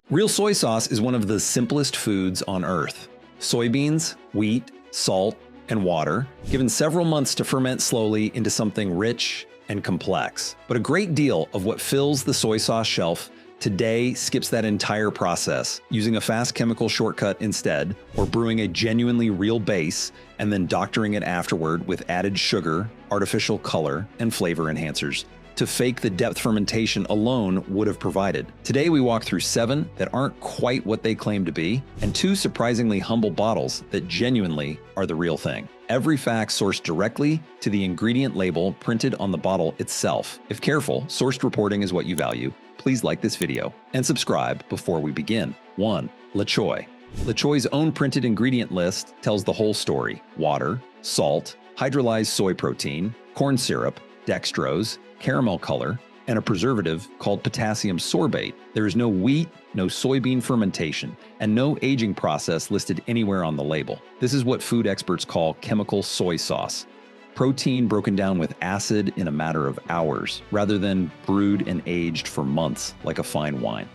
Real soy sauce is one of the simplest foods on earth. Soybeans, wheat, salt, and water, given several months to ferment slowly into something rich and complex. But a great deal of what fills the soy sauce shelf today skips that entire process, using a fast chemical shortcut instead, or brewing a genuinely real base and then doctoring it afterward with added sugar, artificial color, and flavor enhancers to fake the depth fermentation alone would have provided. Today we walk through 7 that aren't quite what they claim to be, and 2 surprisingly humble bottles that genuinely are the real thing. Every fact sourced directly to the ingredient label printed on the bottle itself. If careful, sourced reporting is what you value. Please like this video and subscribe before we begin. 1. Choy. Choy's own printed ingredient list tells the whole story. Water, salt, hydrolyzed soy protein, corn syrup, dextrose, caramel color, and a preservative called potassium sorbate. There is no wheat, no soybean fermentation, and no aging process listed anywhere on the label. This is what food experts call chemical soy sauce. Protein broken down with acid in a matter of hours, rather than brewed and aged for months like a fine wine.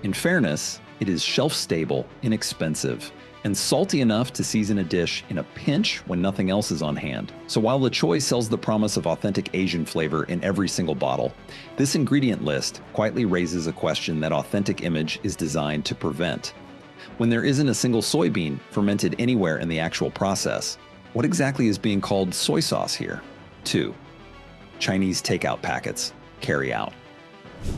In fairness, it is shelf-stable, inexpensive, and salty enough to season a dish in a pinch when nothing else is on hand. So while Choy sells the promise of authentic Asian flavor in every single bottle, this ingredient list quietly raises a question that authentic image is designed to prevent. When there isn't a single soybean fermented anywhere in the actual process, what exactly is being called soy sauce here? 2. Chinese takeout packets. Carry out.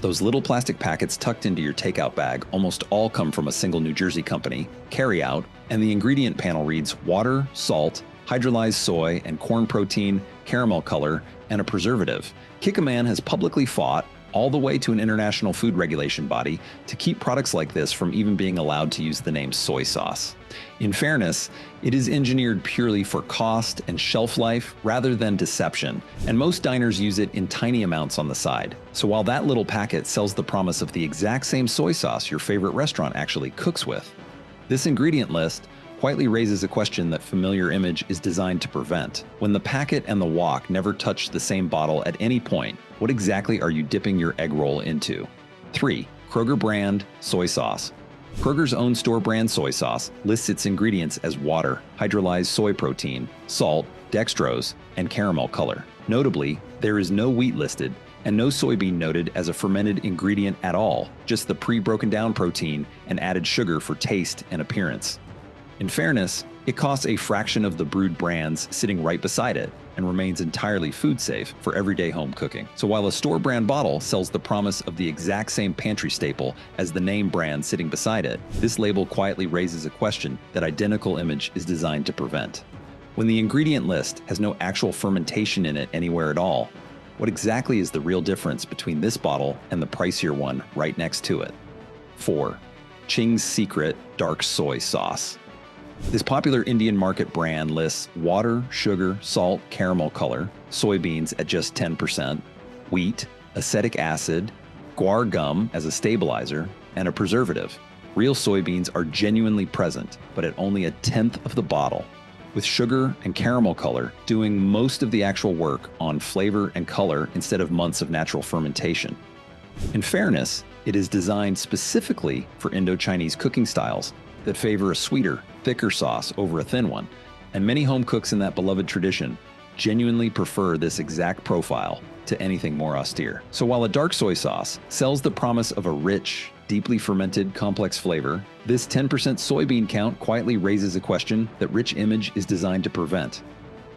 Those little plastic packets tucked into your takeout bag almost all come from a single New Jersey company, Carry Out, and the ingredient panel reads water, salt, hydrolyzed soy, and corn protein, caramel color, and a preservative. Kikkoman has publicly fought, all the way to an international food regulation body, to keep products like this from even being allowed to use the name soy sauce. In fairness, it is engineered purely for cost and shelf life rather than deception, and most diners use it in tiny amounts on the side. So while that little packet sells the promise of the exact same soy sauce your favorite restaurant actually cooks with, this ingredient list quietly raises a question that familiar image is designed to prevent. When the packet and the wok never touch the same bottle at any point, what exactly are you dipping your egg roll into? 3. Kroger brand soy sauce. Kroger's own store brand soy sauce lists its ingredients as water, hydrolyzed soy protein, salt, dextrose, and caramel color. Notably, there is no wheat listed and no soybean noted as a fermented ingredient at all, just the pre-broken down protein and added sugar for taste and appearance. In fairness, it costs a fraction of the brewed brands sitting right beside it and remains entirely food safe for everyday home cooking. So while a store brand bottle sells the promise of the exact same pantry staple as the name brand sitting beside it, this label quietly raises a question that identical image is designed to prevent. When the ingredient list has no actual fermentation in it anywhere at all, what exactly is the real difference between this bottle and the pricier one right next to it? 4. Ching's Secret Dark Soy Sauce. This popular Indian market brand lists water, sugar, salt, caramel color, soybeans at just 10%, wheat, acetic acid, guar gum as a stabilizer, and a preservative. Real soybeans are genuinely present, but at only a tenth of the bottle, with sugar and caramel color doing most of the actual work on flavor and color instead of months of natural fermentation. In fairness, it is designed specifically for Indo-Chinese cooking styles that favor a sweeter, thicker sauce over a thin one, and many home cooks in that beloved tradition genuinely prefer this exact profile to anything more austere. So while a dark soy sauce sells the promise of a rich, deeply fermented, complex flavor, this 10% soybean count quietly raises a question that rich image is designed to prevent.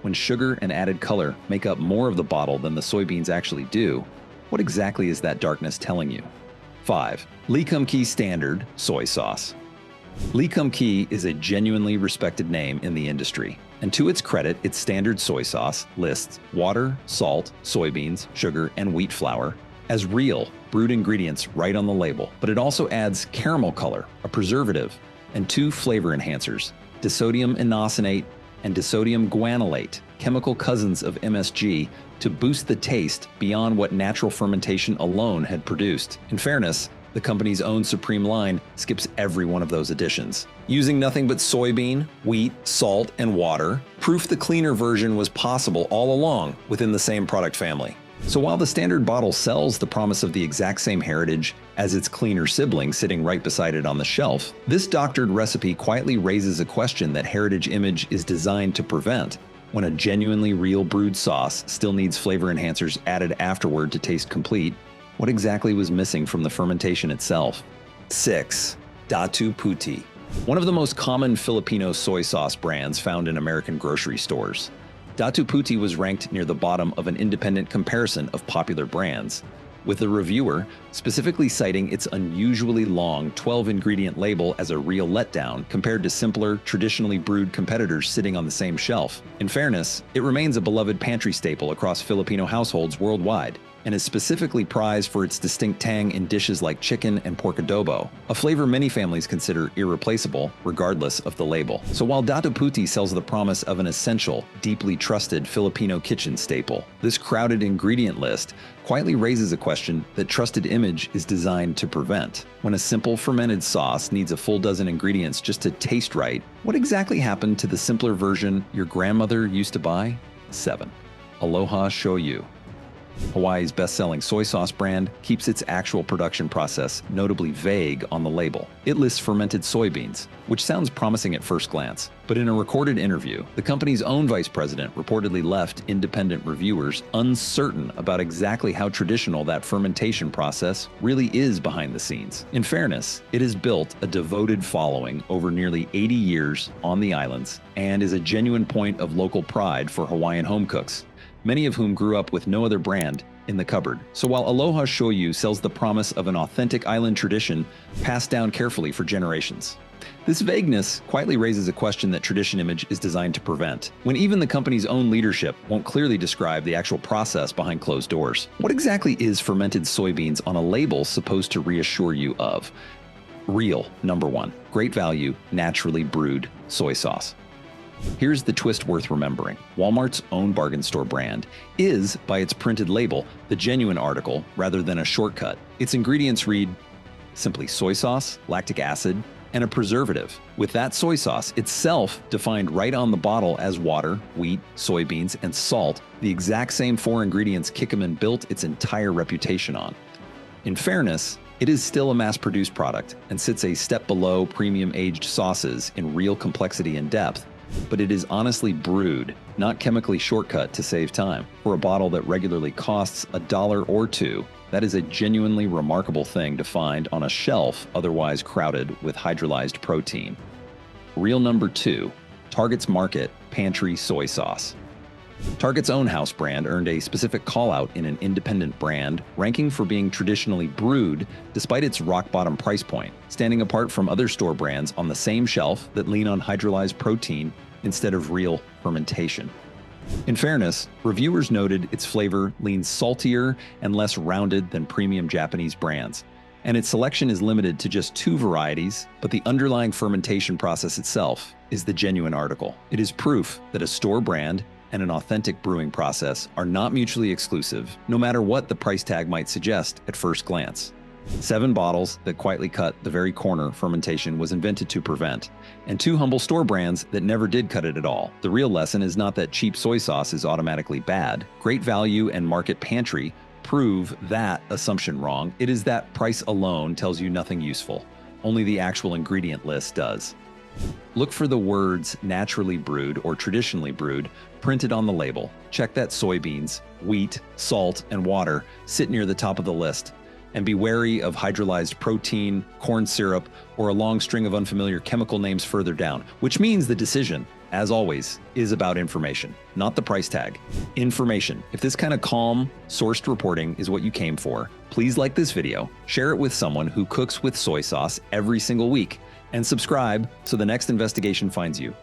When sugar and added color make up more of the bottle than the soybeans actually do, what exactly is that darkness telling you? 5. Kum Kee Standard Soy Sauce. Kum Kee is a genuinely respected name in the industry, and to its credit, its standard soy sauce lists water, salt, soybeans, sugar, and wheat flour as real, brewed ingredients right on the label. But it also adds caramel color, a preservative, and 2 flavor enhancers, disodium inosinate and disodium guanylate, chemical cousins of MSG, to boost the taste beyond what natural fermentation alone had produced. In fairness, the company's own Supreme line skips every one of those additions. Using nothing but soybean, wheat, salt, and water, proof the cleaner version was possible all along within the same product family. So while the standard bottle sells the promise of the exact same heritage as its cleaner sibling sitting right beside it on the shelf, this doctored recipe quietly raises a question that heritage image is designed to prevent. When a genuinely real brewed sauce still needs flavor enhancers added afterward to taste complete, what exactly was missing from the fermentation itself? 6. Datu Puti. One of the most common Filipino soy sauce brands found in American grocery stores. Datu Puti was ranked near the bottom of an independent comparison of popular brands, with the reviewer specifically citing its unusually long 12-ingredient label as a real letdown compared to simpler, traditionally brewed competitors sitting on the same shelf. In fairness, it remains a beloved pantry staple across Filipino households worldwide, and is specifically prized for its distinct tang in dishes like chicken and pork adobo, a flavor many families consider irreplaceable regardless of the label. So while Datu Puti sells the promise of an essential, deeply trusted Filipino kitchen staple, this crowded ingredient list quietly raises a question that trusted image is designed to prevent. When a simple fermented sauce needs a full dozen ingredients just to taste right, what exactly happened to the simpler version your grandmother used to buy? 7. Aloha Shoyu. Hawaii's best-selling soy sauce brand keeps its actual production process notably vague on the label. It lists fermented soybeans, which sounds promising at first glance. But in a recorded interview, the company's own vice president reportedly left independent reviewers uncertain about exactly how traditional that fermentation process really is behind the scenes. In fairness, it has built a devoted following over nearly 80 years on the islands and is a genuine point of local pride for Hawaiian home cooks, many of whom grew up with no other brand in the cupboard. So while Aloha Shoyu sells the promise of an authentic island tradition passed down carefully for generations, this vagueness quietly raises a question that tradition image is designed to prevent, when even the company's own leadership won't clearly describe the actual process behind closed doors. What exactly is fermented soybeans on a label supposed to reassure you of? Real, number 1. Great value, naturally brewed soy sauce. Here's the twist worth remembering. Walmart's own bargain store brand is, by its printed label, the genuine article rather than a shortcut. Its ingredients read simply soy sauce, lactic acid, and a preservative, with that soy sauce itself defined right on the bottle as water, wheat, soybeans, and salt, the exact same 4 ingredients Kikkoman built its entire reputation on. In fairness, it is still a mass-produced product and sits a step below premium-aged sauces in real complexity and depth, but it is honestly brewed, not chemically shortcut to save time. For a bottle that regularly costs $1 or $2, that is a genuinely remarkable thing to find on a shelf otherwise crowded with hydrolyzed protein. Real number 2, Target's Market Pantry Soy Sauce. Target's own house brand earned a specific call-out in an independent brand, ranking for being traditionally brewed despite its rock-bottom price point, standing apart from other store brands on the same shelf that lean on hydrolyzed protein instead of real fermentation. In fairness, reviewers noted its flavor leans saltier and less rounded than premium Japanese brands, and its selection is limited to just 2 varieties, but the underlying fermentation process itself is the genuine article. It is proof that a store brand and an authentic brewing process are not mutually exclusive, no matter what the price tag might suggest at first glance. 7 bottles that quietly cut the very corner fermentation was invented to prevent, and 2 humble store brands that never did cut it at all. The real lesson is not that cheap soy sauce is automatically bad. Great value and market pantry prove that assumption wrong. It is that price alone tells you nothing useful. Only the actual ingredient list does. Look for the words naturally brewed or traditionally brewed printed on the label. Check that soybeans, wheat, salt, and water sit near the top of the list. And be wary of hydrolyzed protein, corn syrup, or a long string of unfamiliar chemical names further down, which means the decision, as always, is about information, not the price tag. Information. If this kind of calm, sourced reporting is what you came for, please like this video, share it with someone who cooks with soy sauce every single week, and subscribe so the next investigation finds you.